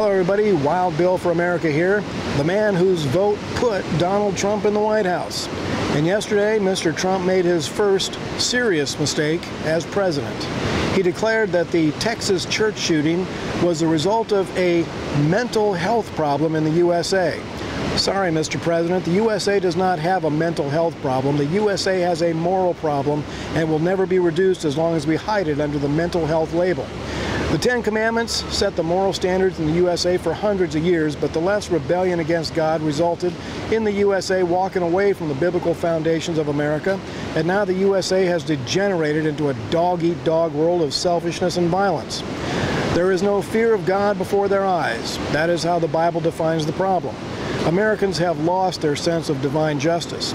Hello everybody, Wild Bill for America here, the man whose vote put Donald Trump in the White House. And yesterday, Mr. Trump made his first serious mistake as president. He declared that the Texas church shooting was the result of a mental health problem in the USA. Sorry, Mr. President, the USA does not have a mental health problem. The USA has a moral problem and will never be reduced as long as we hide it under the mental health label. The Ten Commandments set the moral standards in the USA for hundreds of years, but the left's rebellion against God resulted in the USA walking away from the biblical foundations of America, and now the USA has degenerated into a dog-eat-dog world of selfishness and violence. There is no fear of God before their eyes. That is how the Bible defines the problem. Americans have lost their sense of divine justice.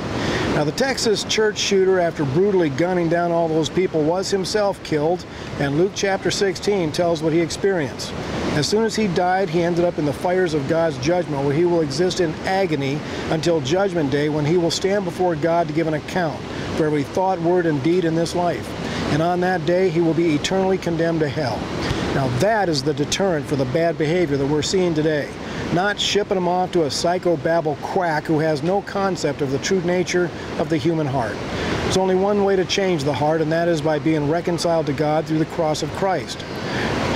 Now, the Texas church shooter, after brutally gunning down all those people, was himself killed, and Luke chapter 16 tells what he experienced. As soon as he died, he ended up in the fires of God's judgment, where he will exist in agony until Judgment Day, when he will stand before God to give an account for every thought, word, and deed in this life. And on that day, he will be eternally condemned to hell. Now, that is the deterrent for the bad behavior that we're seeing today. Not shipping them off to a psychobabble quack who has no concept of the true nature of the human heart. There's only one way to change the heart, and that is by being reconciled to God through the cross of Christ.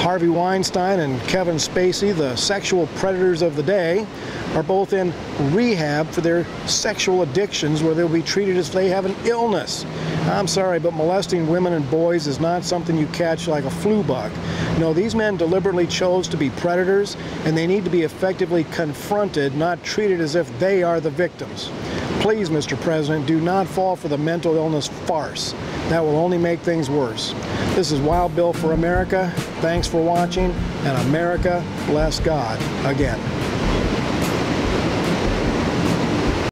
Harvey Weinstein and Kevin Spacey, the sexual predators of the day, are both in rehab for their sexual addictions, where they'll be treated as if they have an illness. I'm sorry, but molesting women and boys is not something you catch like a flu bug. No, these men deliberately chose to be predators, and they need to be effectively confronted, not treated as if they are the victims. Please, Mr. President, do not fall for the mental illness farce. That will only make things worse. This is Wild Bill for America. Thanks for watching, and America bless God again.